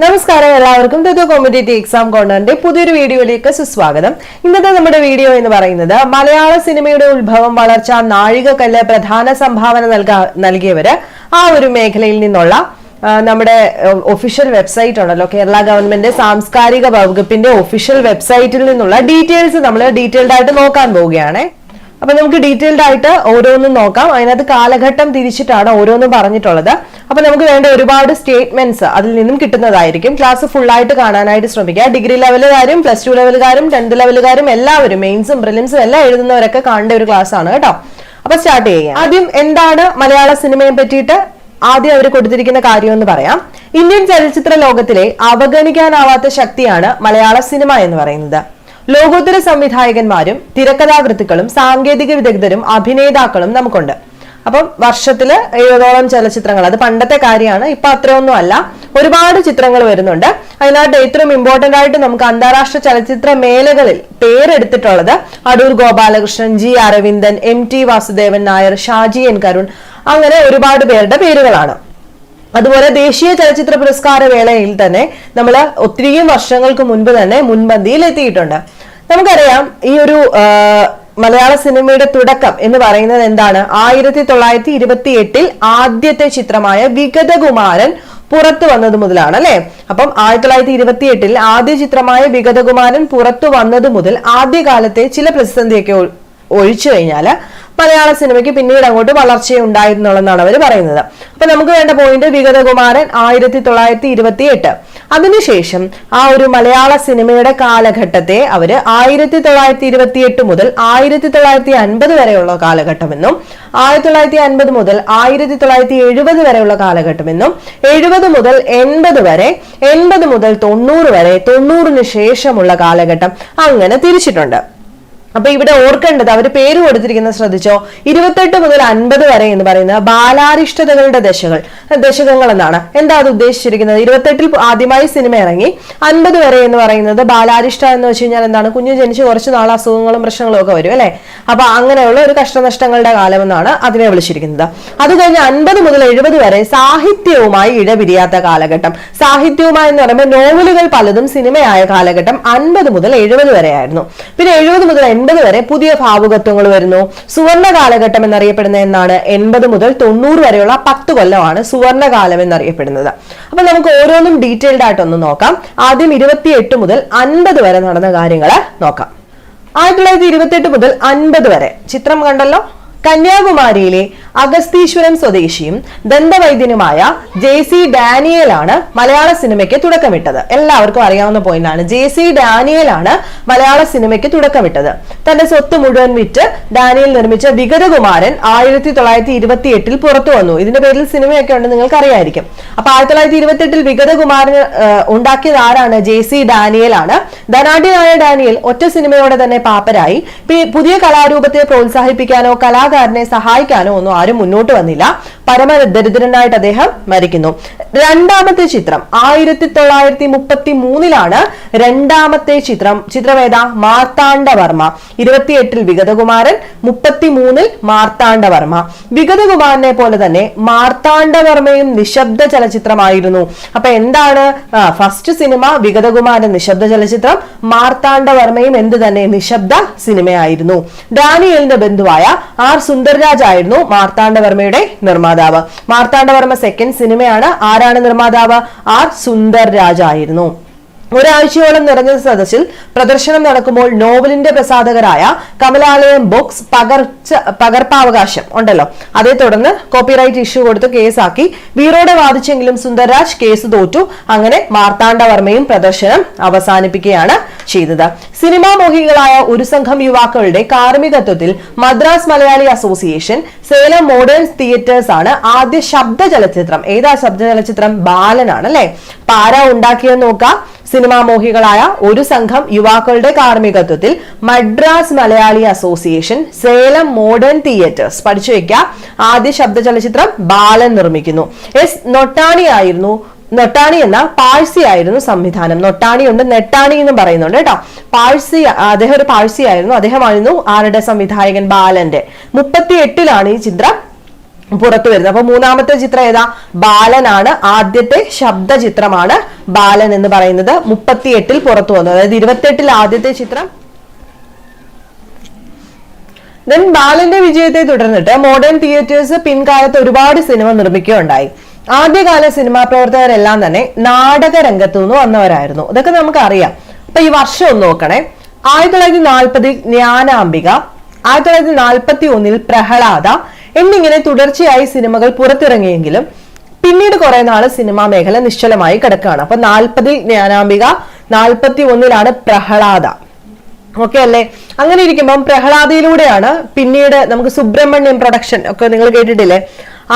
നമസ്കാരം, എല്ലാവർക്കും competitive exam കോർണറിന്റെ പുതിയൊരു വീഡിയോയിലേക്ക് സുസ്വാഗതം. ഇന്നത്തെ നമ്മുടെ വീഡിയോ എന്ന് പറയുന്നത് മലയാള സിനിമയുടെ ഉത്ഭവം, വളർച്ച, നാഴികക്കല്ല്, പ്രധാന സംഭാവന നൽകിയവര് ആ ഒരു മേഖലയിൽ നിന്നുള്ള നമ്മുടെ ഒഫീഷ്യൽ വെബ്സൈറ്റ് ഉണ്ടല്ലോ, കേരള ഗവൺമെന്റ് സാംസ്കാരിക വകുപ്പിന്റെ ഒഫീഷ്യൽ വെബ്സൈറ്റിൽ നിന്നുള്ള ഡീറ്റെയിൽസ് നമ്മൾ ഡീറ്റെയിൽഡ് ആയിട്ട് നോക്കാൻ പോവുകയാണ്. അപ്പൊ നമുക്ക് ഡീറ്റെയിൽഡ് ആയിട്ട് ഓരോന്നും നോക്കാം. അതിനകത്ത് കാലഘട്ടം തിരിച്ചിട്ടാണ് ഓരോന്നും പറഞ്ഞിട്ടുള്ളത്. അപ്പൊ നമുക്ക് വേണ്ട ഒരുപാട് സ്റ്റേറ്റ്മെന്റ്സ് അതിൽ നിന്നും കിട്ടുന്നതായിരിക്കും. ക്ലാസ് ഫുൾ ആയിട്ട് കാണാനായിട്ട് ശ്രമിക്കുക. ഡിഗ്രി ലെവലുകാരും പ്ലസ് ടു ലെവലുകാരും 10th ലെവലുകാരും എല്ലാവരും മെയിൻസും പ്രിലിംസും എല്ലാം എഴുതുന്നവരൊക്കെ കാണേണ്ട ഒരു ക്ലാസ് ആണ് കേട്ടോ. അപ്പൊ സ്റ്റാർട്ട് ചെയ്യാം. ആദ്യം എന്താണ് മലയാള സിനിമയെ പറ്റിയിട്ട് ആദ്യം അവർ കൊടുത്തിരിക്കുന്ന കാര്യം എന്ന് പറയാം. ഇന്ത്യൻ ചലച്ചിത്ര ലോകത്തിലെ അവഗണിക്കാനാവാത്ത ശക്തിയാണ് മലയാള സിനിമ എന്ന് പറയുന്നത്. ലോകോത്തര സംവിധായകന്മാരും തിരക്കഥാകൃത്തുക്കളും സാങ്കേതിക വിദഗ്ധരും അഭിനേതാക്കളും നമുക്കുണ്ട്. അപ്പം വർഷത്തില് 70ഓളം ചലച്ചിത്രങ്ങൾ, അത് പണ്ടത്തെ കാര്യമാണ്, ഇപ്പൊ അത്രയൊന്നും അല്ല, ഒരുപാട് ചിത്രങ്ങൾ വരുന്നുണ്ട്. അതിനകത്ത് ഏറ്റവും ഇമ്പോർട്ടന്റ് ആയിട്ട് നമുക്ക് അന്താരാഷ്ട്ര ചലച്ചിത്ര മേളകളിൽ പേരെടുത്തിട്ടുള്ളത് Adoor Gopalakrishnan, G Aravindan, MT Vasudevan Nair, Shaji N Karun, അങ്ങനെ ഒരുപാട് പേരുടെ പേരുകളാണ്. അതുപോലെ ദേശീയ ചലച്ചിത്ര പുരസ്കാര വേളയിൽ തന്നെ നമ്മൾ ഒത്തിരിയും വർഷങ്ങൾക്ക് മുൻപ് തന്നെ മുൻപന്തിയിൽ എത്തിയിട്ടുണ്ട്. നമുക്കറിയാം ഈ ഒരു മലയാള സിനിമയുടെ തുടക്കം എന്ന് പറയുന്നത് എന്താണ്? 1928 ആദ്യത്തെ ചിത്രമായ വിഗതകുമാരൻ പുറത്തു വന്നത് മുതലാണ് അല്ലെ. അപ്പം 1928 ആദ്യ ചിത്രമായ വിഗതകുമാരൻ പുറത്തു വന്നത് മുതൽ ആദ്യകാലത്തെ ചില പ്രതിസന്ധിയൊക്കെ ഒഴിച്ചു കഴിഞ്ഞാല് മലയാള സിനിമയ്ക്ക് പിന്നീട് അങ്ങോട്ട് വളർച്ചയുണ്ടായിരുന്നുള്ളതാണ് അവർ പറയുന്നത്. അപ്പൊ നമുക്ക് വേണ്ട പോയിന്റ് വിഗതകുമാരൻ 1928. അതിനുശേഷം ആ ഒരു മലയാള സിനിമയുടെ കാലഘട്ടത്തെ അവര് 1928 മുതൽ 1950 വരെയുള്ള കാലഘട്ടമെന്നും 1950 മുതൽ 1970 വരെയുള്ള കാലഘട്ടമെന്നും 70 മുതൽ 80 വരെ, 80 മുതൽ 90 വരെ, 90-ന് ശേഷമുള്ള കാലഘട്ടം, അങ്ങനെ തിരിച്ചിട്ടുണ്ട്. അപ്പൊ ഇവിടെ ഓർക്കേണ്ടത് അവർ പേര് കൊടുത്തിരിക്കുന്നത് ശ്രദ്ധിച്ചോ, 28 മുതൽ 50 വരെ എന്ന് പറയുന്നത് ബാലാരിഷ്ടതകളുടെ ദശകങ്ങൾ എന്നാണ്. എന്താ അത് ഉദ്ദേശിച്ചിരിക്കുന്നത്? 28 ആദ്യമായി സിനിമ ഇറങ്ങി, 50 വരെ എന്ന് പറയുന്നത് ബാലാരിഷ്ട എന്ന് വെച്ച് കഴിഞ്ഞാൽ എന്താണ്? കുഞ്ഞു ജനിച്ച് കുറച്ച് നാൾ അസുഖങ്ങളും പ്രശ്നങ്ങളും ഒക്കെ വരും അല്ലെ. അപ്പൊ അങ്ങനെയുള്ള ഒരു കഷ്ടനഷ്ടങ്ങളുടെ കാലം എന്നാണ് അതിനെ വിളിച്ചിരിക്കുന്നത്. അത് കഴിഞ്ഞ് 50 മുതൽ 70 വരെ സാഹിത്യവുമായി ഇടപിരിയാത്ത കാലഘട്ടം. സാഹിത്യവുമായി എന്ന് പറയുമ്പോൾ നോവലുകൾ പലതും സിനിമയായ കാലഘട്ടം 50 മുതൽ 70 വരെ ആയിരുന്നു. പിന്നെ 70 മുതൽ 80 വരെ പുതിയ ഭാവുകത്വങ്ങൾ വരുന്നു. സുവർണ കാലഘട്ടം എന്നറിയപ്പെടുന്ന എന്നാണ് 80 മുതൽ 90 വരെയുള്ള 10 കൊല്ലമാണ് സുവർണകാലം എന്നറിയപ്പെടുന്നത്. അപ്പൊ നമുക്ക് ഓരോന്നും ഡീറ്റെയിൽഡ് ആയിട്ടൊന്ന് നോക്കാം. ആദ്യം 28 മുതൽ 50 വരെ നടന്ന കാര്യങ്ങൾ നോക്കാം. 1928 മുതൽ 50 വരെ ചിത്രം കണ്ടല്ലോ. കന്യാകുമാരിയിലെ അഗസ്തീശ്വരം സ്വദേശിയും ദന്തവൈദ്യനുമായ JC ഡാനിയേലാണ് മലയാള സിനിമയ്ക്ക് തുടക്കമിട്ടത്. എല്ലാവർക്കും അറിയാവുന്ന പോയിന്റാണ്. JC ഡാനിയേലാണ് മലയാള സിനിമയ്ക്ക് തുടക്കമിട്ടത്. തന്റെ സ്വത്ത് മുഴുവൻ വിറ്റ് ഡാനിയേൽ നിർമ്മിച്ച വിഗതകുമാരൻ 1928 പുറത്തു വന്നു. ഇതിന്റെ പേരിൽ സിനിമയൊക്കെ ഉണ്ട്, നിങ്ങൾക്ക് അറിയായിരിക്കും. അപ്പൊ 1928 വിഗതകുമാരൻ ഉണ്ടാക്കിയത് ആരാണ്? JC ഡാനിയേലാണ്. ധനാഢ്യനായ ഡാനിയേൽ ഒറ്റ സിനിമയോടെ തന്നെ പാപ്പരായി. പുതിയ കലാരൂപത്തെ പ്രോത്സാഹിപ്പിക്കാനോ കലാകാരനെ സഹായിക്കാനോ ഒന്നും ആരും മുന്നോട്ട് വന്നില്ല. പരമദരിദ്രനായിട്ട് അദ്ദേഹം മരിക്കുന്നു. രണ്ടാമത്തെ ചിത്രം 1933 രണ്ടാമത്തെ ചിത്രമേതാ? മാർത്താണ്ഡവർമ്മ. 28 വിഗതകുമാരൻ, 33 മാർത്താണ്ഡവർമ്മ. വിഗതകുമാരനെ പോലെ തന്നെ മാർത്താണ്ഡവർമ്മയും നിശബ്ദ ചലച്ചിത്രമായിരുന്നു. അപ്പൊ എന്താണ്? ഫസ്റ്റ് സിനിമ വിഗതകുമാരൻ നിശബ്ദ ചലച്ചിത്രം, മാർത്താണ്ഡവർമ്മയും എന്ത് തന്നെ? നിശബ്ദ സിനിമയായിരുന്നു. ഡാനിയേലിന്റെ ബന്ധുവായ R സുന്ദർരാജ് ആയിരുന്നു മാർത്താണ്ഡവർമ്മയുടെ നിർമ്മാതാവ്. മാർത്താണ്ഡവർമ്മ സെക്കൻഡ് സിനിമയാണ്. ആരാണ് നിർമ്മാതാവ്? R സുന്ദർരാജ് ആയിരുന്നു. ഒരാഴ്ചയോളം നിറഞ്ഞ സദസ്സിൽ പ്രദർശനം നടക്കുമ്പോൾ നോവലിന്റെ പ്രസാധകരായ കമലാലയം ബുക്സ് പകർപ്പവകാശം ഉണ്ടല്ലോ, അതേ തുടർന്ന് കോപ്പിറൈറ്റ് ഇഷ്യൂ കൊടുത്ത് കേസാക്കി വീറോടെ വാദിച്ചെങ്കിലും സുന്ദർരാജ് കേസ് തോറ്റു. അങ്ങനെ മാർത്താണ്ഡവർമ്മയും പ്രദർശനം അവസാനിപ്പിക്കുകയാണ് ചെയ്തത്. സിനിമാ മോഹികളായ ഒരു സംഘം യുവാക്കളുടെ കാർമ്മികത്വത്തിൽ Madras Malayali association, Salem modern theatres ആണ് ആദ്യ ശബ്ദ ചലച്ചിത്രം. ഏതാ ശബ്ദ ചലച്ചിത്രം? ബാലനാണ് അല്ലെ. ആരാ ഉണ്ടാക്കിയെന്ന് നോക്കാം. സിനിമാ മോഹികളായ ഒരു സംഘം യുവാക്കളുടെ കാർമ്മികത്വത്തിൽ Madras Malayali association, Salem modern theatres, പഠിച്ചു വെക്കുക. ആദ്യ ശബ്ദ ചലച്ചിത്രം ബാലൻ നിർമ്മിക്കുന്നു. നൊട്ടാണി എന്ന പാഴ്സി ആയിരുന്നു സംവിധാനം. നൊട്ടാണി ഉണ്ട്, നെട്ടാണി എന്നും പറയുന്നുണ്ട് കേട്ടോ. പാഴ്സി, അദ്ദേഹം ഒരു പാഴ്സി ആയിരുന്നു. അദ്ദേഹമായിരുന്നു ആരുടെ സംവിധായകൻ? ബാലന്റെ. 38 ഈ ചിത്രം പുറത്തു വരുന്നത്. അപ്പൊ മൂന്നാമത്തെ ചിത്രം ഏതാ? ബാലനാണ്. ആദ്യത്തെ ശബ്ദ ചിത്രമാണ് ബാലൻ എന്ന് പറയുന്നത്. 38 പുറത്തു വന്നു. അതായത് 28 ആദ്യത്തെ ചിത്രം. ദെൻ ബാലന്റെ വിജയത്തെ തുടർന്നിട്ട് മോഡേൺ തിയേറ്റേഴ്സ് പിൻകാലത്ത് ഒരുപാട് സിനിമ നിർമ്മിക്കുകയുണ്ടായി. ആദ്യകാല സിനിമാ പ്രവർത്തകരെല്ലാം തന്നെ നാടക രംഗത്തു നിന്ന് വന്നവരായിരുന്നു. ഇതൊക്കെ നമുക്ക് അറിയാം. അപ്പൊ ഈ വർഷം ഒന്ന് നോക്കണേ. 1940 ജ്ഞാനാംബിക, 1941 പ്രഹ്ലാദ എന്നിങ്ങനെ തുടർച്ചയായി സിനിമകൾ പുറത്തിറങ്ങിയെങ്കിലും പിന്നീട് കുറെ നാള് സിനിമാ മേഖല നിശ്ചലമായി കിടക്കുകയാണ്. അപ്പൊ 40 ജ്ഞാനാംബിക, 41 പ്രഹ്ലാദ. ഓക്കെ അല്ലേ? അങ്ങനെ ഇരിക്കുമ്പം പ്രഹ്ലാദയിലൂടെയാണ് പിന്നീട് നമുക്ക് സുബ്രഹ്മണ്യം പ്രൊഡക്ഷൻ ഒക്കെ നിങ്ങൾ കേട്ടിട്ടില്ലേ?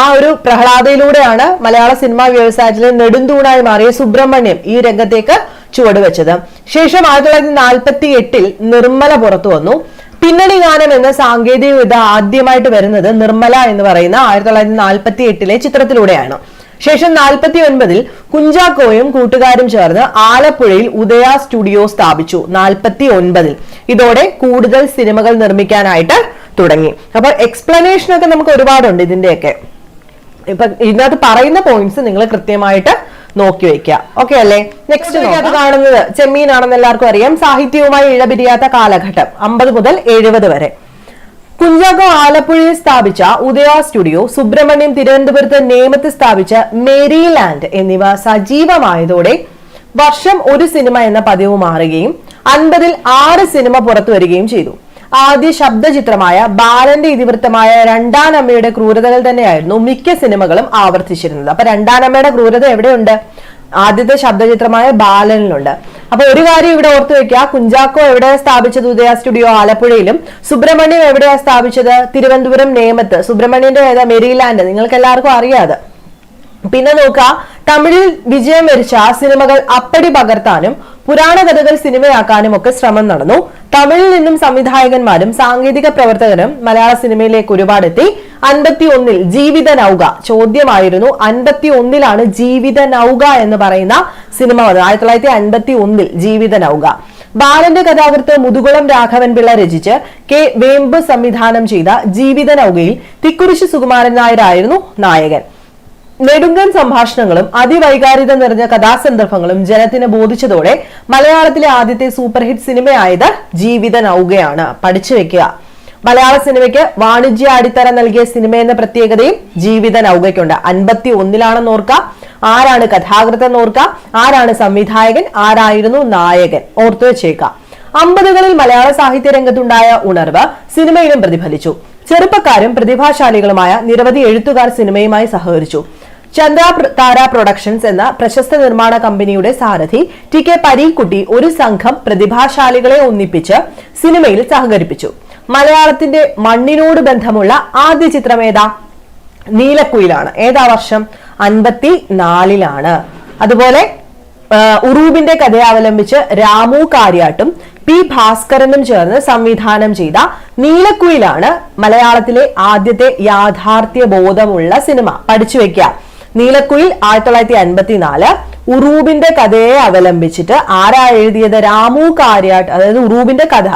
ആ ഒരു പ്രഹ്ലാദയിലൂടെയാണ് മലയാള സിനിമാ വ്യവസായത്തിലെ നെടുന്തൂണായി മാറിയ സുബ്രഹ്മണ്യം ഈ രംഗത്തേക്ക് ചുവടുവെച്ചത്. ശേഷം 1948 നിർമ്മല പുറത്തു വന്നു. പിന്നണി ഗാനം എന്ന സാങ്കേതിക വിദ്യ ആദ്യമായിട്ട് വരുന്നത് നിർമ്മല എന്ന് പറയുന്ന 1948 ചിത്രത്തിലൂടെയാണ്. ശേഷം 49 കുഞ്ചാക്കോയും കൂട്ടുകാരും ചേർന്ന് ആലപ്പുഴയിൽ ഉദയ സ്റ്റുഡിയോ സ്ഥാപിച്ചു. 49 ഇതോടെ കൂടുതൽ സിനിമകൾ നിർമ്മിക്കാനായിട്ട് തുടങ്ങി. അപ്പൊ എക്സ്പ്ലനേഷൻ ഒക്കെ നമുക്ക് ഒരുപാടുണ്ട് ഇതിന്റെയൊക്കെ. ഇപ്പൊ ഇതിനകത്ത് പറയുന്ന പോയിന്റ്സ് നിങ്ങൾ കൃത്യമായിട്ട് നോക്കി വെക്കുക. ഓക്കെ അല്ലേ? നെക്സ്റ്റ് അത് കാണുന്നത് ചെമ്മീനാണെന്ന് എല്ലാവർക്കും അറിയാം. സാഹിത്യവുമായി ഇഴപിരിയാത്ത കാലഘട്ടം 50 മുതൽ 70 വരെ. കുഞ്ചാക്കോ ആലപ്പുഴയിൽ സ്ഥാപിച്ച ഉദയ സ്റ്റുഡിയോ, സുബ്രഹ്മണ്യം തിരുവനന്തപുരത്ത് നേമത്ത് സ്ഥാപിച്ച മേരിലാൻഡ് എന്നിവ സജീവമായതോടെ വർഷം ഒരു സിനിമ എന്ന പതിവ് മാറുകയും 50 6 സിനിമ പുറത്തു വരികയും ചെയ്തു. ആദ്യ ശബ്ദചിത്രമായ ബാലന്റെ ഇതിവൃത്തമായ രണ്ടാനമ്മയുടെ ക്രൂരതകൾ തന്നെയായിരുന്നു മിക്ക സിനിമകളും ആവർത്തിച്ചിരുന്നത്. അപ്പൊ രണ്ടാനമ്മയുടെ ക്രൂരത എവിടെയുണ്ട്? ആദ്യത്തെ ശബ്ദചിത്രമായ ബാലനിലുണ്ട്. അപ്പൊ ഒരു കാര്യം ഇവിടെ ഓർത്തു വെക്കുക, കുഞ്ചാക്കോ എവിടെയാ സ്ഥാപിച്ചത്? ഉദയ സ്റ്റുഡിയോ ആലപ്പുഴയിലും. സുബ്രഹ്മണ്യം എവിടെയാ സ്ഥാപിച്ചത്? തിരുവനന്തപുരം നേമത്ത്. സുബ്രഹ്മണ്യന്റെ ഏതാ? മെരിലാൻഡ്. നിങ്ങൾക്ക് എല്ലാവർക്കും അറിയാതെ. പിന്നെ നോക്കുക, തമിഴിൽ വിജയം വരിച്ച സിനിമകൾ അപ്പടി പകർത്താനും പുരാണ കഥകൾ സിനിമയാക്കാനും ഒക്കെ ശ്രമം നടന്നു. തമിഴിൽ നിന്നും സംവിധായകന്മാരും സാങ്കേതിക പ്രവർത്തകരും മലയാള സിനിമയിലേക്ക് ഒരുപാടെത്തി. 51 ജീവിത നൗക ചോദ്യമായിരുന്നു. 51 ജീവിത നൗക എന്ന് പറയുന്ന സിനിമ വന്നത്. 1951 ജീവിത നൗക. ബാലന്റെ കഥാകൃത്ത് മുതുകുളം രാഘവൻ പിള്ള രചിച്ച് കെ വേമ്പ് സംവിധാനം ചെയ്ത ജീവിത നൗകയിൽ തിക്കുറിശി സുകുമാരൻ നായരായിരുന്നു നായകൻ. നെടുങ്കൻ സംഭാഷണങ്ങളും അതിവൈകാരികത നിറഞ്ഞ കഥാസന്ദർഭങ്ങളും ജനത്തിന് ബോധിച്ചതോടെ മലയാളത്തിലെ ആദ്യത്തെ സൂപ്പർ ഹിറ്റ് സിനിമയായത് ജീവിത നൗകയാണ്. പഠിച്ചു വെക്കുക. മലയാള സിനിമയ്ക്ക് വാണിജ്യ അടിത്തറ നൽകിയ സിനിമ എന്ന പ്രത്യേകതയും ജീവിത നൗകയ്ക്കുണ്ട്. 51 ഓർക്കുക. ആരാണ് കഥാകൃത്ത് ഓർക്കുക, ആരാണ് സംവിധായകൻ, ആരായിരുന്നു നായകൻ, ഓർത്തു വെച്ചേക്കാം. 50കളിൽ മലയാള സാഹിത്യ രംഗത്തുണ്ടായ ഉണർവ് സിനിമയിലും പ്രതിഫലിച്ചു. ചെറുപ്പക്കാരും പ്രതിഭാശാലികളുമായ നിരവധി എഴുത്തുകാർ സിനിമയുമായി സഹകരിച്ചു. ചന്ദ്ര താര പ്രൊഡക്ഷൻസ് എന്ന പ്രശസ്ത നിർമ്മാണ കമ്പനിയുടെ സാരഥി ടി കെ പരീക്കുട്ടി ഒരു സംഘം പ്രതിഭാശാലികളെ ഒന്നിപ്പിച്ച് സിനിമയിൽ സഹകരിപ്പിച്ചു. മലയാളത്തിന്റെ മണ്ണിനോട് ബന്ധമുള്ള ആദ്യ ചിത്രം ഏതാ? നീലക്കുയിലാണ്. ഏതാ വർഷം? 54. അതുപോലെ ഉറൂബിന്റെ കഥയെ അവലംബിച്ച് രാമു കാര്യാട്ടും പി ഭാസ്കരനും ചേർന്ന് സംവിധാനം ചെയ്ത നീലക്കുയിലാണ് മലയാളത്തിലെ ആദ്യത്തെ യാഥാർത്ഥ്യ ബോധമുള്ള സിനിമ. പഠിച്ചു വെക്കുക. നീലക്കുയിൽ 1954. ഉറൂബിന്റെ കഥയെ അവലംബിച്ചിട്ട് ആരാ എഴുതിയത്? രാമു കാര്യാട്ട്. അതായത് ഉറൂബിന്റെ കഥ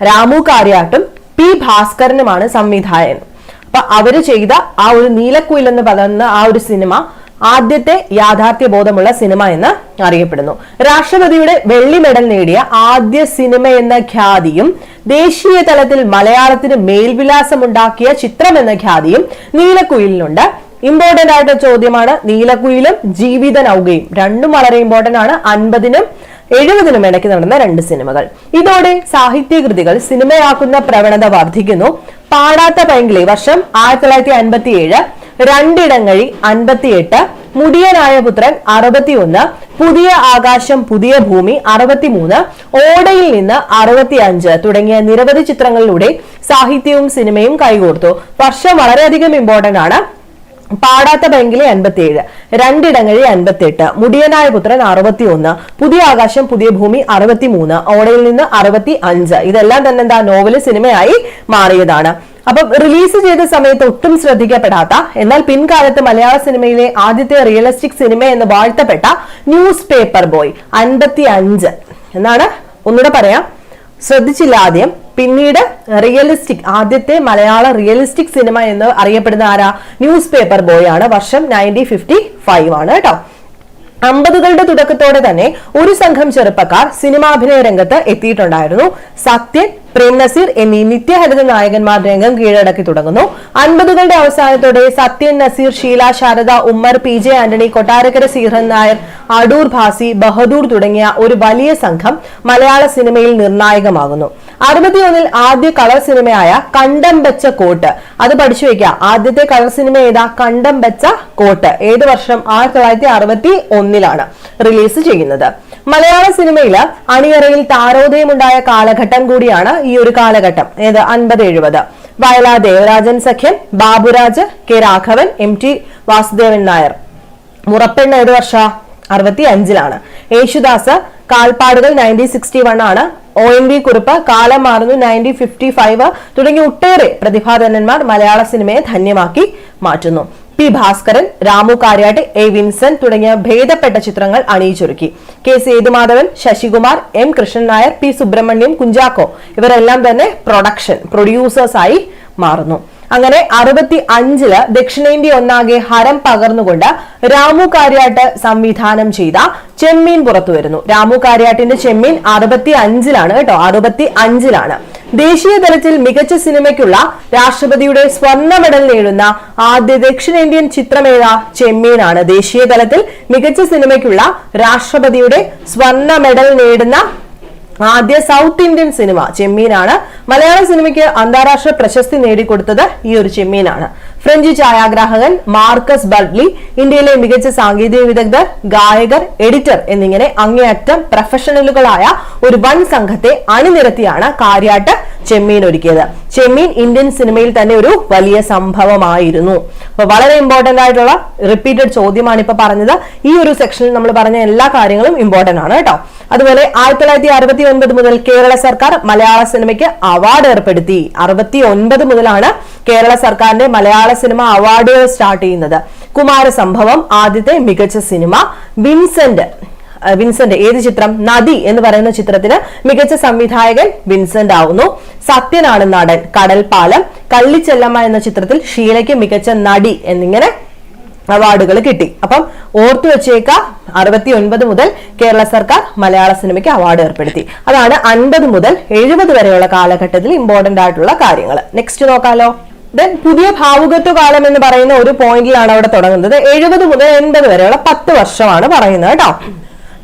രാമു കാര്യാട്ടും പി ഭാസ്കരനുമാണ് സംവിധായകൻ. അപ്പൊ അവര് ചെയ്ത ആ ഒരു നീലക്കുയിൽ എന്ന് പറയുന്ന ആ ഒരു സിനിമ ആദ്യത്തെ യാഥാർത്ഥ്യ ബോധമുള്ള സിനിമ എന്ന് അറിയപ്പെടുന്നു. രാഷ്ട്രപതിയുടെ വെള്ളി മെഡൽ നേടിയ ആദ്യ സിനിമ എന്ന ഖ്യാതിയും ദേശീയ തലത്തിൽ മലയാളത്തിന് മേൽവിലാസമുണ്ടാക്കിയ ചിത്രം എന്ന ഖ്യാതിയും നീലക്കുയിലിനുണ്ട്. ഇമ്പോർട്ടന്റ് ആയിട്ട് ചോദ്യമാണ്. നീലക്കുയിലും ജീവിത നൗകയും രണ്ടും വളരെ ഇമ്പോർട്ടന്റ് ആണ്. 50നും 70നും ഇടയ്ക്ക് നടന്ന 2 സിനിമകൾ. ഇതോടെ സാഹിത്യകൃതികൾ സിനിമയാക്കുന്ന പ്രവണത വർദ്ധിക്കുന്നു. പാടാത്ത പൈങ്കിളി വർഷം 1957, രണ്ടിടങ്ങഴി 58, മുടിയനായ പുത്രൻ 61, പുതിയ ആകാശം പുതിയ ഭൂമി 63, ഓടയിൽ നിന്ന് 65 തുടങ്ങിയ നിരവധി ചിത്രങ്ങളിലൂടെ സാഹിത്യവും സിനിമയും കൈകോർത്തു. വർഷം വളരെയധികം ഇമ്പോർട്ടന്റ് ആണ്. പാടാത്ത പൈങ്കിളി 57, രണ്ടിടങ്ങഴി 58, മുടിയനായ പുത്രൻ 61, പുതിയ ആകാശം പുതിയ ഭൂമി 63, ഓടയിൽ നിന്ന് 65. ഇതെല്ലാം തന്നെ എന്താ? നോവല് സിനിമയായി മാറിയതാണ്. അപ്പൊ റിലീസ് ചെയ്ത സമയത്ത് ഒട്ടും ശ്രദ്ധിക്കപ്പെടാത്ത എന്നാൽ പിൻകാലത്ത് മലയാള സിനിമയിലെ ആദ്യത്തെ റിയലിസ്റ്റിക് സിനിമ എന്ന് വാഴ്ത്തപ്പെട്ട ന്യൂസ് പേപ്പർ ബോയ് 55 എന്നാണ്. ഒന്നുകൂടെ പറയാം, ശ്രദ്ധിച്ചില്ല ആദ്യം. പിന്നീട് റിയലിസ്റ്റിക്, ആദ്യത്തെ മലയാള റിയലിസ്റ്റിക് സിനിമ എന്ന് അറിയപ്പെടുന്ന ആരാ? ന്യൂസ് പേപ്പർ ബോയ് ആണ്. വർഷം 1955 ആണ് കേട്ടോ. 50കളുടെ തുടക്കത്തോടെ തന്നെ ഒരു സംഘം ചെറുപ്പക്കാർ സിനിമാഭിനയ രംഗത്ത് എത്തിയിട്ടുണ്ടായിരുന്നു. സത്യൻ, പ്രേം നസീർ എന്നീ നിത്യഹരിത നായകന്മാർ രംഗം കീഴടക്കി തുടങ്ങുന്നു. 50കളുടെ അവസാനത്തോടെ സത്യൻ, നസീർ, ഷീല, ശാരദ, ഉമ്മർ, PJ ആന്റണി, കൊട്ടാരക്കര ശ്രീധരൻ നായർ, അടൂർ ഭാസി, ബഹദൂർ തുടങ്ങിയ ഒരു വലിയ സംഘം മലയാള സിനിമയിൽ നിർണായകമാകുന്നു. 61-ൽ ആദ്യ കളർ സിനിമയായ കണ്ടം വെച്ച കോട്ട്, അത് പഠിച്ചു വെക്കുക. ആദ്യത്തെ കളർ സിനിമ ഏതാ? കണ്ടം വെച്ച കോട്ട്. ഏത് വർഷം? 1961-ലാണ് റിലീസ് ചെയ്യുന്നത്. മലയാള സിനിമയിൽ അണിയറയിൽ താരോദയമുണ്ടായ കാലഘട്ടം കൂടിയാണ് ഈ ഒരു കാലഘട്ടം. ഏത്? 50-70. വയലാ ദേവരാജൻ സഖ്യം, ബാബുരാജ്, കെ രാഘവൻ, MT വാസുദേവൻ നായർ. മുറപ്പെണ്ണ് ഏത് വർഷ? 65-ലാണ്. യേശുദാസ് കാൽപ്പാടുകൾ 1961 ആണ്. ONV കുറുപ്പ് കാലം മാറുന്നു 1955 തുടങ്ങി ഒട്ടേറെ പ്രതിഭാധനന്മാർ മലയാള സിനിമയെ ധന്യമാക്കി മാറ്റുന്നു. P. Bhaskaran, Ramu Kariat, A. Vincent തുടങ്ങിയ ഭേദപ്പെട്ട ചിത്രങ്ങൾ അണിയിച്ചൊരുക്കി. K. Sethumadhavan, Sasikumar, M. Krishnan Nair, P. Subrahmanyam, Kunchacko ഇവരെല്ലാം തന്നെ പ്രൊഡ്യൂസേഴ്സ് ആയി മാറുന്നു. അങ്ങനെ 65-ല് ദക്ഷിണേന്ത്യ ഒന്നാകെ ഹരം പകർന്നുകൊണ്ട് രാമു കാര്യാട്ട് സംവിധാനം ചെയ്ത ചെമ്മീൻ പുറത്തു വരുന്നു. രാമു കാര്യാട്ടിന്റെ ചെമ്മീൻ 65-ലാണ് കേട്ടോ. 65-ലാണ്. ദേശീയ തലത്തിൽ മികച്ച സിനിമയ്ക്കുള്ള രാഷ്ട്രപതിയുടെ സ്വർണ്ണ മെഡൽ നേടുന്ന ആദ്യ ദക്ഷിണേന്ത്യൻ ചിത്രമേതാ? ചെമ്മീനാണ്. ദേശീയ തലത്തിൽ മികച്ച സിനിമയ്ക്കുള്ള രാഷ്ട്രപതിയുടെ സ്വർണ്ണ മെഡൽ നേടുന്ന ആദ്യ സൗത്ത് ഇന്ത്യൻ സിനിമ ചെമ്മീനാണ്. മലയാള സിനിമയ്ക്ക് അന്താരാഷ്ട്ര പ്രശസ്തി നേടിക്കൊടുത്തത് ഈ ഒരു ചെമ്മീനാണ്. ഫ്രഞ്ച് ഛായാഗ്രാഹകൻ മാർക്കസ് ബർട്ട്ലി, ഇന്ത്യയിലെ മികച്ച സാങ്കേതിക വിദഗ്ധർ, ഗായകർ, എഡിറ്റർ എന്നിങ്ങനെ അങ്ങേയറ്റം പ്രൊഫഷണലുകളായ ഒരു വൻ സംഘത്തെ അണിനിരത്തിയാണ് കാര്യാട്ട് ചെമ്മീൻ ഒരുക്കിയത്. ചെമ്മീൻ ഇന്ത്യൻ സിനിമയിൽ തന്നെ ഒരു വലിയ സംഭവമായിരുന്നു. അപ്പൊ വളരെ ഇമ്പോർട്ടന്റ് ആയിട്ടുള്ള റിപ്പീറ്റഡ് ചോദ്യമാണ് ഇപ്പൊ പറഞ്ഞത്. ഈ ഒരു സെക്ഷനിൽ നമ്മൾ പറഞ്ഞ എല്ലാ കാര്യങ്ങളും ഇമ്പോർട്ടന്റ് ആണ് കേട്ടോ. അതുപോലെ 1969 മുതൽ കേരള സർക്കാർ മലയാള സിനിമയ്ക്ക് അവാർഡ് ഏർപ്പെടുത്തി. 69 മുതലാണ് കേരള സർക്കാരിന്റെ മലയാള സിനിമ അവാർഡുകൾ സ്റ്റാർട്ട് ചെയ്യുന്നത്. കുമാരസംഭവം ആദ്യത്തെ മികച്ച സിനിമ. വിൻസെന്റ് ഏത് ചിത്രം? നദി എന്ന് പറയുന്ന ചിത്രത്തിന് മികച്ച സംവിധായകൻ വിൻസെന്റ് ആവുന്നു. സത്യനാണ് നടൻ. കടൽപ്പാലം. കള്ളിച്ചെല്ലമ്മ എന്ന ചിത്രത്തിൽ ഷീലയ്ക്ക് മികച്ച നടി എന്നിങ്ങനെ അവാർഡുകൾ കിട്ടി. അപ്പം ഓർത്തു വെച്ചേക്ക, 69 മുതൽ കേരള സർക്കാർ മലയാള സിനിമയ്ക്ക് അവാർഡ് ഏർപ്പെടുത്തി. അതാണ് 50 മുതൽ 70 വരെയുള്ള കാലഘട്ടത്തിൽ ഇമ്പോർട്ടന്റ് ആയിട്ടുള്ള കാര്യങ്ങൾ. നെക്സ്റ്റ് നോക്കാലോ. ദെൻ പുതിയ ഭാവുകത്വ കാലം എന്ന് പറയുന്ന ഒരു പോയിന്റിലാണ് അവിടെ തുടങ്ങുന്നത്. 70 മുതൽ 80 വരെയുള്ള 10 വർഷമാണ് പറയുന്നത് കേട്ടോ.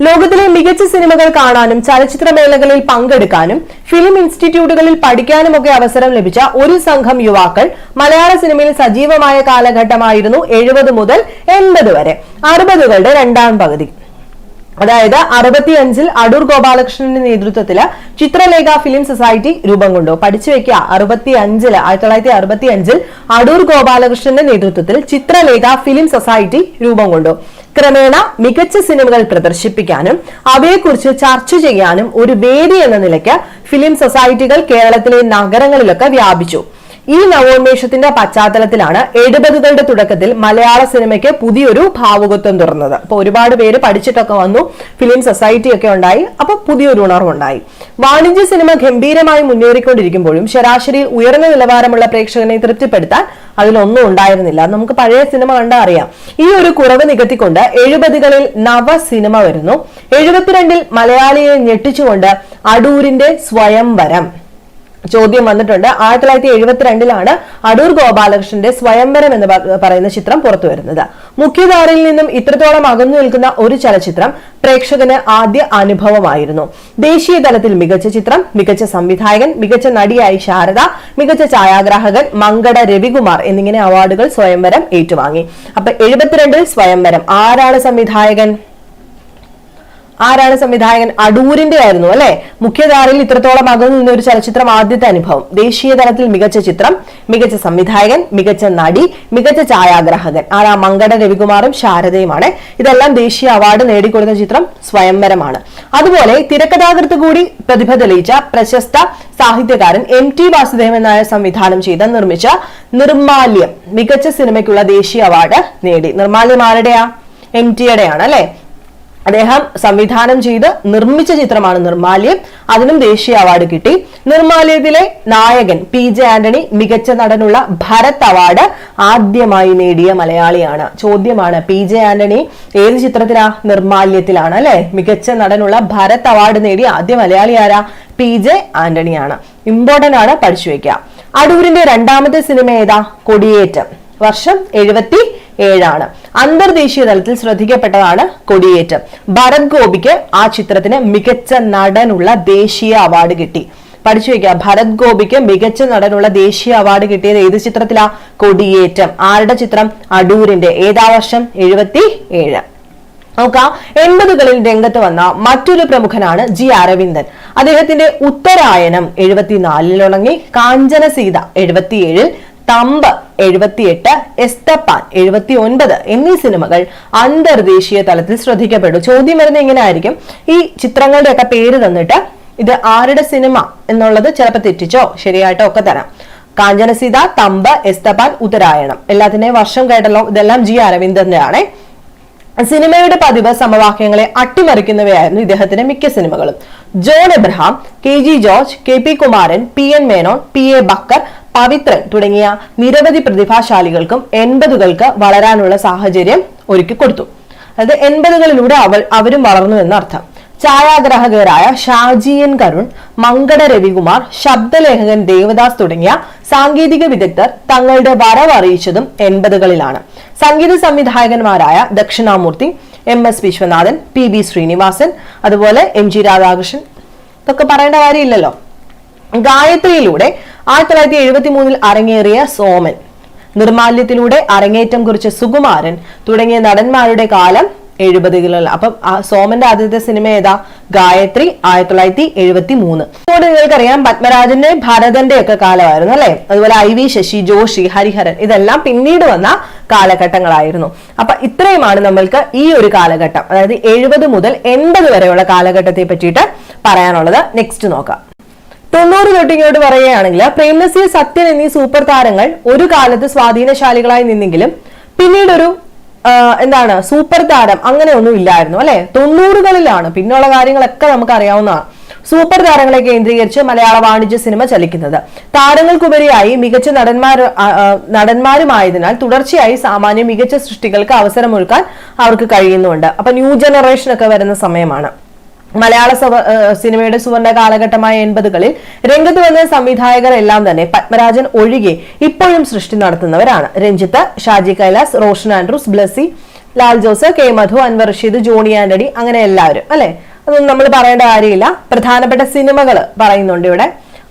ലോകത്തിലെ മികച്ച സിനിമകൾ കാണാനും ചലച്ചിത്ര മേളകളിൽ പങ്കെടുക്കാനും ഫിലിം ഇൻസ്റ്റിറ്റ്യൂട്ടുകളിൽ പഠിക്കാനും ഒക്കെ അവസരം ലഭിച്ച ഒരു സംഘം യുവാക്കൾ മലയാള സിനിമയിൽ സജീവമായ കാലഘട്ടമായിരുന്നു 70 മുതൽ 80 വരെ. 60കളുടെ രണ്ടാം പകുതി, അതായത് 65-ൽ അടൂർ ഗോപാലകൃഷ്ണന്റെ നേതൃത്വത്തില് ചിത്രലേഖ ഫിലിം സൊസൈറ്റി രൂപം കൊണ്ടു. പഠിച്ചു വെക്കുക, 1965-ൽ അടൂർ ഗോപാലകൃഷ്ണന്റെ നേതൃത്വത്തിൽ ചിത്രലേഖ ഫിലിം സൊസൈറ്റി രൂപം കൊണ്ടു. ക്രമേണ മികച്ച സിനിമകൾ പ്രദർശിപ്പിക്കാനും അവയെക്കുറിച്ച് ചർച്ച ചെയ്യാനും ഒരു വേദി എന്ന നിലയ്ക്ക് ഫിലിം സൊസൈറ്റികൾ കേരളത്തിലെ നഗരങ്ങളിലൊക്കെ വ്യാപിച്ചു. ഈ നവോന്മേഷത്തിന്റെ പശ്ചാത്തലത്തിലാണ് 70കളുടെ തുടക്കത്തിൽ മലയാള സിനിമയ്ക്ക് പുതിയൊരു ഭാവുകത്വം തുറന്നത്. അപ്പൊ ഒരുപാട് പേര് പഠിച്ചിട്ടൊക്കെ വന്നു, ഫിലിം സൊസൈറ്റി ഒക്കെ ഉണ്ടായി, അപ്പൊ പുതിയൊരു ഉണർവുണ്ടായി. വാണിജ്യ സിനിമ ഗംഭീരമായി മുന്നേറിക്കൊണ്ടിരിക്കുമ്പോഴും ശരാശരിയിൽ ഉയർന്ന നിലവാരമുള്ള പ്രേക്ഷകനെ തൃപ്തിപ്പെടുത്താൻ അതിലൊന്നും ഉണ്ടായിരുന്നില്ല. നമുക്ക് പഴയ സിനിമ കണ്ടാൽ അറിയാം. ഈ ഒരു കുറവ് നികത്തിക്കൊണ്ട് 70കളിൽ നവ സിനിമ വരുന്നു. 72-ൽ മലയാളിയെ ഞെട്ടിച്ചുകൊണ്ട് അടൂരിന്റെ സ്വയംവരം ചോദ്യം വന്നിട്ടുണ്ട്. 1972-ലാണ് അടൂർ ഗോപാലകൃഷ്ണന്റെ സ്വയംവരം എന്ന് പറയുന്ന ചിത്രം പുറത്തു വരുന്നത്. മുഖ്യധാരയിൽ നിന്നും ഇത്രത്തോളം അകന്നു നിൽക്കുന്ന ഒരു ചലച്ചിത്രം പ്രേക്ഷകന് ആദ്യ അനുഭവമായിരുന്നു. ദേശീയ തലത്തിൽ മികച്ച ചിത്രം, മികച്ച സംവിധായകൻ, മികച്ച നടിയായി ശാരദ, മികച്ച ഛായാഗ്രാഹകൻ മങ്കട രവികുമാർ എന്നിങ്ങനെ അവാർഡുകൾ സ്വയംവരം ഏറ്റുവാങ്ങി. അപ്പൊ 72-ൽ സ്വയംവരം ആരാണ് സംവിധായകൻ? അടൂരിന്റെ ആയിരുന്നു അല്ലെ. മുഖ്യധാരയിൽ ഇത്രത്തോളം അകന്നു നിന്ന ഒരു ചലച്ചിത്രം ആദ്യത്തെ അനുഭവം. ദേശീയ തലത്തിൽ മികച്ച ചിത്രം, മികച്ച സംവിധായകൻ, മികച്ച നടി, മികച്ച ഛായാഗ്രാഹകൻ ആരാ? മങ്കട രവികുമാറും ശാരദയുമാണ്. ഇതെല്ലാം ദേശീയ അവാർഡ് നേടിക്കൊടുത്ത ചിത്രം സ്വയംവരമാണ്. അതുപോലെ തിരക്കഥാകൃത്ത് കൂടി പ്രതിഭ തെളിയിച്ച പ്രശസ്ത സാഹിത്യകാരൻ MT വാസുദേവൻ നായർ സംവിധാനം ചെയ്ത് നിർമ്മിച്ച നിർമാല്യം മികച്ച സിനിമയ്ക്കുള്ള ദേശീയ അവാർഡ് നേടി. നിർമാല്യം ആരുടെയാ? MTയുടെയാണ് അല്ലെ. അദ്ദേഹം സംവിധാനം ചെയ്ത് നിർമ്മിച്ച ചിത്രമാണ് നിർമാല്യം. അതിനും ദേശീയ അവാർഡ് കിട്ടി. നിർമാല്യത്തിലെ നായകൻ PJ ആന്റണി മികച്ച നടനുള്ള ഭരത് അവാർഡ് ആദ്യമായി നേടിയ മലയാളിയാണ്. ചോദ്യമാണ്, PJ ആന്റണി ഏത് ചിത്രത്തിലാ? നിർമാല്യത്തിലാണ് അല്ലെ. മികച്ച നടനുള്ള ഭരത് അവാർഡ് നേടിയ ആദ്യ മലയാളി ആരാ? PJ ആന്റണിയാണ്. ഇമ്പോർട്ടന്റ് ആണ്, പഠിച്ചു വെക്കുക. അടൂരിന്റെ രണ്ടാമത്തെ സിനിമ ഏതാ? കൊടിയേറ്റം. വർഷം 77 അന്തർദേശീയ തലത്തിൽ ശ്രദ്ധിക്കപ്പെട്ടതാണ് കൊടിയേറ്റം. ഭരത് ഗോപിക്ക് ആ ചിത്രത്തിന് മികച്ച നടനുള്ള ദേശീയ അവാർഡ് കിട്ടി. പഠിച്ചു വെക്കുക, ഭരത് ഗോപിക്ക് മികച്ച നടനുള്ള ദേശീയ അവാർഡ് കിട്ടിയത് ഏത് ചിത്രത്തിലാ? കൊടിയേറ്റം. ആരുടെ ചിത്രം? അടൂരിന്റെ. ഏതാ വർഷം? 77. നോക്കാം, 80കളിൽ രംഗത്ത് വന്ന മറ്റൊരു പ്രമുഖനാണ് G. അരവിന്ദൻ. അദ്ദേഹത്തിന്റെ ഉത്തരായനം 74 തുടങ്ങി, കാഞ്ചന സീത 77, തമ്പ് 78, എസ്തപ്പാൻ 79 എന്നീ സിനിമകൾ അന്തർദേശീയ തലത്തിൽ ശ്രദ്ധിക്കപ്പെട്ടു. ചോദ്യം വരുന്നത് ഇങ്ങനെ ആയിരിക്കും, ഈ ചിത്രങ്ങളുടെ ഒക്കെ പേര് തന്നിട്ട് ഇത് ആരുടെ സിനിമ എന്നുള്ളത് ചിലപ്പോൾ തെറ്റിച്ചോ ശരിയായിട്ടോ ഒക്കെ തരാം. കാഞ്ചന സീത, തമ്പ്, എസ്തപ്പാൻ, ഉത്തരായണം, എല്ലാത്തിന്റെയും വർഷം കേട്ടല്ലോ. ഇതെല്ലാം G. അരവിന്ദന്റെ ആണ്. സിനിമയുടെ പതിവ് സമവാക്യങ്ങളെ അട്ടിമറിക്കുന്നവയായിരുന്നു ഇദ്ദേഹത്തിന്റെ മിക്ക സിനിമകളും. John Abraham, KG George, KP Kumaran, PN Menon, PA Backer, Pavithran തുടങ്ങിയ നിരവധി പ്രതിഭാശാലികൾക്കും 80കൾക്ക് വളരാനുള്ള സാഹചര്യം ഒരുക്കി കൊടുത്തു. അതായത് 80കളിലൂടെ അവരും വളർന്നു എന്നർത്ഥം. ഛായാഗ്രാഹകരായ ഷാജി N. കരുൺ, മങ്കട രവികുമാർ, ശബ്ദലേഖകൻ ദേവദാസ് തുടങ്ങിയ സാങ്കേതിക വിദഗ്ധർ തങ്ങളുടെ വരവ് അറിയിച്ചതും 80കളിലാണ്. സംഗീത സംവിധായകന്മാരായ ദക്ഷിണാമൂർത്തി, MS വിശ്വനാഥൻ, PB ശ്രീനിവാസൻ, അതുപോലെ MG രാധാകൃഷ്ണൻ, ഇതൊക്കെ പറയേണ്ട കാര്യമില്ലല്ലോ. ഗായത്രിയിലൂടെ 1973 അരങ്ങേറിയ സോമൻ, നിർമാല്യത്തിലൂടെ അരങ്ങേറ്റം കുറിച്ച സുകുമാരൻ തുടങ്ങിയ നടന്മാരുടെ കാലം 70കളിൽ. അപ്പം സോമന്റെ ആദ്യത്തെ സിനിമ ഏതാ? ഗായത്രി, 1973. അതുകൊണ്ട് നിങ്ങൾക്കറിയാം പത്മരാജന്റെ ഭരതന്റെ ഒക്കെ കാലമായിരുന്നു അല്ലെ. അതുപോലെ IV ശശി, ജോഷി, ഹരിഹരൻ, ഇതെല്ലാം പിന്നീട് വന്ന കാലഘട്ടങ്ങളായിരുന്നു. അപ്പൊ ഇത്രയുമാണ് നമ്മൾക്ക് ഈ ഒരു കാലഘട്ടം, അതായത് 70 മുതൽ 80 വരെയുള്ള കാലഘട്ടത്തെ പറ്റിയിട്ട് പറയാനുള്ളത്. നെക്സ്റ്റ് നോക്കാം. 90 തൊട്ടിങ്ങോട്ട് പറയുകയാണെങ്കിൽ പ്രേംനസീർ, സത്യൻ എന്നീ സൂപ്പർ താരങ്ങൾ ഒരു കാലത്ത് സ്വാധീനശാലികളായി നിന്നെങ്കിലും പിന്നീട് ഒരു സൂപ്പർ താരം അങ്ങനെ ഒന്നും ഇല്ലായിരുന്നു അല്ലെ. 90കളിലാണ് പിന്നുള്ള കാര്യങ്ങളൊക്കെ നമുക്ക് അറിയാവുന്നതാണ്. സൂപ്പർ താരങ്ങളെ കേന്ദ്രീകരിച്ച് മലയാള വാണിജ്യ സിനിമ ചലിക്കുന്നത്. താരങ്ങൾക്കുപരിയായി മികച്ച നടന്മാരുമായതിനാൽ തുടർച്ചയായി സാമാന്യ മികച്ച സൃഷ്ടികൾക്ക് അവസരമൊരുക്കാൻ അവർക്ക് കഴിയുന്നുണ്ട്. അപ്പൊ ന്യൂ ജനറേഷൻ ഒക്കെ വരുന്ന സമയമാണ്. മലയാള സിനിമയുടെ സുവർണ കാലഘട്ടമായ 80കളിൽ രംഗത്ത് വന്ന സംവിധായകർ എല്ലാം തന്നെ പത്മരാജൻ ഒഴികെ ഇപ്പോഴും സൃഷ്ടി നടത്തുന്നവരാണ്. രഞ്ജിത്ത്, ഷാജി കൈലാസ്, റോഷൻ ആൻഡ്രൂസ്, ബ്ലസി, ലാൽ ജോസ്, K. മധു, അൻവർ റഷീദ്, ജോണി ആന്റണി, അങ്ങനെ എല്ലാവരും അല്ലെ. അതൊന്നും നമ്മൾ പറയേണ്ട കാര്യമില്ല. പ്രധാനപ്പെട്ട സിനിമകൾ പറയുന്നുണ്ട് ഇവിടെ,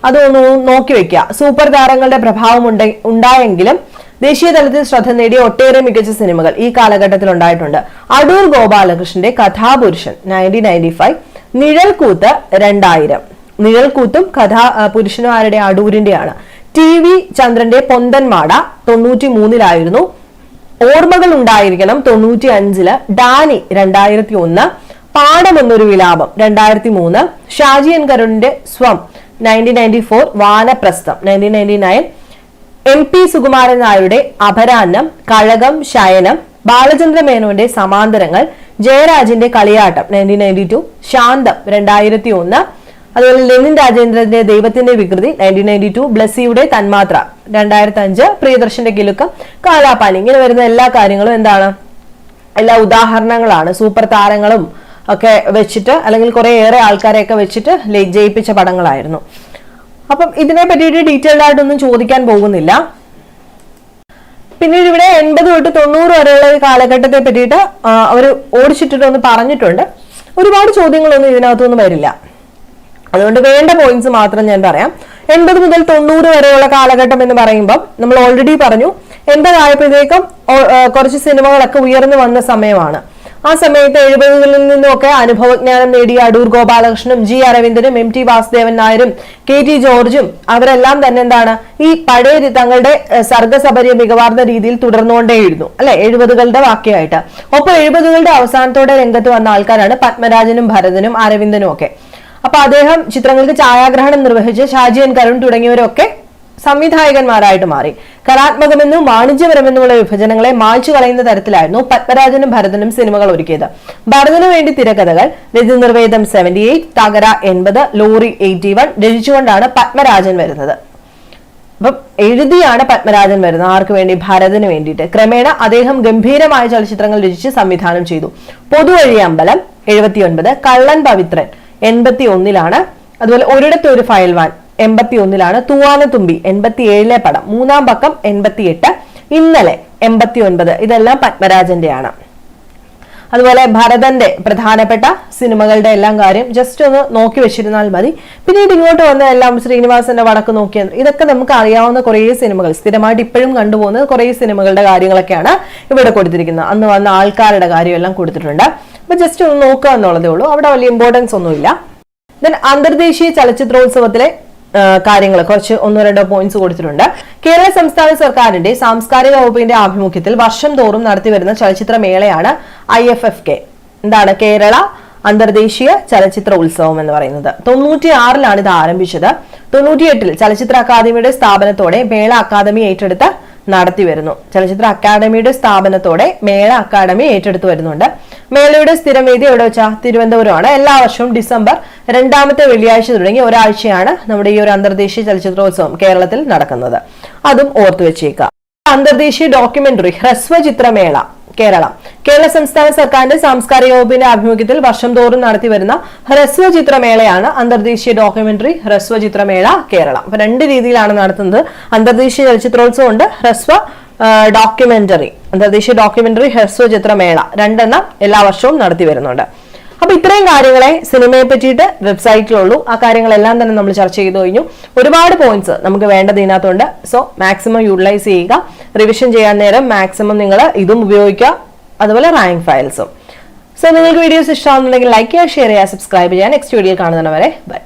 അതൊന്ന് നോക്കി വെക്കുക. സൂപ്പർ താരങ്ങളുടെ പ്രഭാവം ഉണ്ടായെങ്കിലും ദേശീയ തലത്തിൽ ശ്രദ്ധ നേടിയ ഒട്ടേറെ മികച്ച സിനിമകൾ ഈ കാലഘട്ടത്തിൽ ഉണ്ടായിട്ടുണ്ട്. അടൂർ ഗോപാലകൃഷ്ണന്റെ കഥാപുരുഷൻ 1995, നിഴൽക്കൂത്ത് 2000. നിഴൽക്കൂത്തും കഥാപുരുഷനും ആരുടെ? അടൂരിന്റെയാണ്. TV ചന്ദ്രന്റെ പൊന്തൻമാട 93 ഓർമ്മകൾ ഉണ്ടായിരിക്കണം 95, ഡാനി 2001, പാഠം എന്നൊരു വിലാപം 2003, ഷാജി N. കരുണിന്റെ സ്വം 1994, വാനപ്രസ്ഥം 1999, MP സുകുമാരൻ നായരുടെ അപരാഹ്നം, കഴകം, ശയനം, ബാലചന്ദ്ര മേനോന്റെ സമാന്തരങ്ങൾ, ജയരാജിന്റെ കളിയാട്ടം 1992, ശാന്തം 2001, അതുപോലെ ലെനിൻ രാജേന്ദ്രന്റെ ദൈവത്തിന്റെ വികൃതി 1992, ബ്ലസ്സിയുടെ തന്മാത്ര 2005, പ്രിയദർശന്റെ കിലുക്കം, കാലാപാനി, ഇങ്ങനെ വരുന്ന എല്ലാ കാര്യങ്ങളും എന്താണ്? എല്ലാ ഉദാഹരണങ്ങളാണ്. സൂപ്പർ താരങ്ങളും ഒക്കെ വെച്ചിട്ട് അല്ലെങ്കിൽ കുറെ ഏറെ ആൾക്കാരെയൊക്കെ വെച്ചിട്ട് ജയിപ്പിച്ച പടങ്ങളായിരുന്നു. അപ്പം ഇതിനെ പറ്റിയിട്ട് ഡീറ്റെയിൽഡ് ആയിട്ടൊന്നും ചോദിക്കാൻ പോകുന്നില്ല. പിന്നീട് ഇവിടെ 80 തൊട്ട് 90 വരെയുള്ള ഈ കാലഘട്ടത്തെ പറ്റിയിട്ട് അവർ ഓടിച്ചിട്ടിട്ടൊന്ന് പറഞ്ഞിട്ടുണ്ട്. ഒരുപാട് ചോദ്യങ്ങളൊന്നും ഇതിനകത്തൊന്നും വരില്ല. അതുകൊണ്ട് വേണ്ട പോയിന്റ്സ് മാത്രം ഞാൻ പറയാം. 80 മുതൽ 90 വരെയുള്ള കാലഘട്ടം എന്ന് പറയുമ്പോൾ നമ്മൾ ഓൾറെഡി പറഞ്ഞു 80 ആയപ്പോഴത്തേക്കും കുറച്ച് സിനിമകളൊക്കെ ഉയർന്നു വന്ന സമയമാണ്. ആ സമയത്ത് 70കളിൽ നിന്നൊക്കെ അനുഭവജ്ഞാനം നേടിയ അടൂർ ഗോപാലകൃഷ്ണനും G. അരവിന്ദനും MT വാസുദേവൻ നായരും KT ജോർജും അവരെല്ലാം തന്നെ ഈ പഴയ തങ്ങളുടെ സർഗസപര്യ മികവാർന്ന രീതിയിൽ തുടർന്നുകൊണ്ടേയിരുന്നു അല്ലെ 70കളുടെ വാക്യമായിട്ട്. ഒപ്പം 70കളുടെ അവസാനത്തോടെ രംഗത്ത് വന്ന ആൾക്കാരാണ് പത്മരാജനും ഭരതനും അരവിന്ദനും ഒക്കെ. അപ്പൊ അദ്ദേഹം ചിത്രങ്ങൾക്ക് ഛായാഗ്രഹണം നിർവഹിച്ച് ഷാജി N. കരുൺ തുടങ്ങിയവരൊക്കെ സംവിധായകന്മാരായിട്ട് മാറി. കലാത്മകമെന്നും വാണിജ്യപരമെന്നുമുള്ള വിഭജനങ്ങളെ മായ്ച്ചു കളയുന്ന തരത്തിലായിരുന്നു പത്മരാജനും ഭരതനും സിനിമകൾ ഒരുക്കിയത്. ഭരതനു വേണ്ടി തിരക്കഥകൾ രതിനിർവേദം 78, തകര 80, ലോറി 81 രചിച്ചുകൊണ്ടാണ് പത്മരാജൻ വരുന്നത്. അപ്പം എഴുതിയാണ് പത്മരാജൻ വരുന്നത്. ആർക്ക് വേണ്ടി? ഭരതന് വേണ്ടിയിട്ട്. ക്രമേണ അദ്ദേഹം ഗംഭീരമായ ചലച്ചിത്രങ്ങൾ രചിച്ച് സംവിധാനം ചെയ്തു. പൊതുവഴി അമ്പലം 79, കള്ളൻ പവിത്രൻ 81, അതുപോലെ ഒരിടത്ത് ഒരു ഫയൽവാൻ 81, തൂവാനത്തുമ്പി 87 പടം, മൂന്നാം പക്കം 88, ഇന്നലെ 89, ഇതെല്ലാം പത്മരാജന്റെയാണ്. അതുപോലെ ഭരതന്റെ പ്രധാനപ്പെട്ട സിനിമകളുടെ എല്ലാം കാര്യം ജസ്റ്റ് ഒന്ന് നോക്കി വെച്ചിരുന്നാൽ മതി. പിന്നീട് ഇങ്ങോട്ട് വന്ന എല്ലാം ശ്രീനിവാസന്റെ വടക്ക് നോക്കിയ ഇതൊക്കെ നമുക്ക് അറിയാവുന്ന കുറേ സിനിമകൾ, സ്ഥിരമായിട്ട് ഇപ്പോഴും കണ്ടുപോകുന്ന കുറേ സിനിമകളുടെ കാര്യങ്ങളൊക്കെയാണ് ഇവിടെ കൊടുത്തിരിക്കുന്നത്. അന്ന് വന്ന ആൾക്കാരുടെ കാര്യം എല്ലാം കൊടുത്തിട്ടുണ്ട്. അപ്പൊ ജസ്റ്റ് ഒന്ന് നോക്കുക എന്നുള്ളതേ ഉള്ളൂ. അവിടെ വലിയ ഇമ്പോർട്ടൻസ് ഒന്നുമില്ല. ദെൻ അന്തർദേശീയ ചലച്ചിത്രോത്സവത്തിലെ കാര്യങ്ങൾ കുറച്ച് 1-2 പോയിന്റ്സ് കൊടുത്തിട്ടുണ്ട്. കേരള സംസ്ഥാന സർക്കാരിന്റെ സാംസ്കാരിക വകുപ്പിന്റെ ആഭിമുഖ്യത്തിൽ വർഷം തോറും നടത്തിവരുന്ന ചലച്ചിത്ര മേളയാണ് IFFK. എന്താണ്? കേരള അന്തർദേശീയ ചലച്ചിത്ര ഉത്സവം എന്ന് പറയുന്നത്. 96 ഇത് ആരംഭിച്ചത്. 98 ചലച്ചിത്ര അക്കാദമിയുടെ സ്ഥാപനത്തോടെ മേള അക്കാദമി ഏറ്റെടുത്ത് നടത്തി വരുന്നു. ചലച്ചിത്ര അക്കാദമിയുടെ സ്ഥാപനത്തോടെ മേള അക്കാദമി ഏറ്റെടുത്ത് വരുന്നുണ്ട്. മേളയുടെ സ്ഥിരം വേദി എവിടെ വെച്ചാ? തിരുവനന്തപുരമാണ്. എല്ലാ വർഷവും ഡിസംബർ 2ാമത്തെ വെള്ളിയാഴ്ച തുടങ്ങി ഒരാഴ്ചയാണ് നമ്മുടെ ഈ ഒരു അന്തർദേശീയ ചലച്ചിത്രോത്സവം കേരളത്തിൽ നടക്കുന്നത്. അതും ഓർത്തു വെച്ചേക്കുക. അന്തർദേശീയ ഡോക്യുമെന്ററി ഹ്രസ്വചിത്രമേള കേരള സംസ്ഥാന സർക്കാരിന്റെ സാംസ്കാരിക വകുപ്പിന്റെ ആഭിമുഖ്യത്തിൽ വർഷം തോറും നടത്തി വരുന്ന ഹ്രസ്വചിത്രമേളയാണ് അന്തർദേശീയ ഡോക്യുമെന്ററി ഹ്രസ്വചിത്രമേള കേരളം. അപ്പൊ 2 രീതിയിലാണ് നടത്തുന്നത്. അന്തർദേശീയ ചലച്ചിത്രോത്സവം ഉണ്ട്, ഹ്രസ്വ ഡോക്യുമെന്ററി, അന്തർദേശീയ ഡോക്യുമെന്ററി ഹ്രസ്വചിത്രമേള 2 എല്ലാ വർഷവും നടത്തി വരുന്നുണ്ട്. അപ്പൊ ഇത്രയും കാര്യങ്ങളെ സിനിമയെ പറ്റിയിട്ട് വെബ്സൈറ്റിലുള്ളൂ. ആ കാര്യങ്ങളെല്ലാം തന്നെ നമ്മൾ ചർച്ച ചെയ്തു കഴിഞ്ഞു. ഒരുപാട് പോയിന്റ്സ് നമുക്ക് വേണ്ടത് ഇതിനകത്തുണ്ട്. സോ മാക്സിമം യൂട്ടിലൈസ് ചെയ്യുക. റിവിഷൻ ചെയ്യാൻ നേരം മാക്സിമം നിങ്ങൾ ഇതും ഉപയോഗിക്കുക, അതുപോലെ റാങ്ക് ഫയൽസും. സോ നിങ്ങൾക്ക് വീഡിയോസ് ഇഷ്ടമാണെന്നുണ്ടെങ്കിൽ ലൈക്ക് ചെയ്യുക, ഷെയർ ചെയ്യുക, സബ്സ്ക്രൈബ് ചെയ്യുക. നെക്സ്റ്റ് വീഡിയോയിൽ കാണുന്നവരെ ബൈ.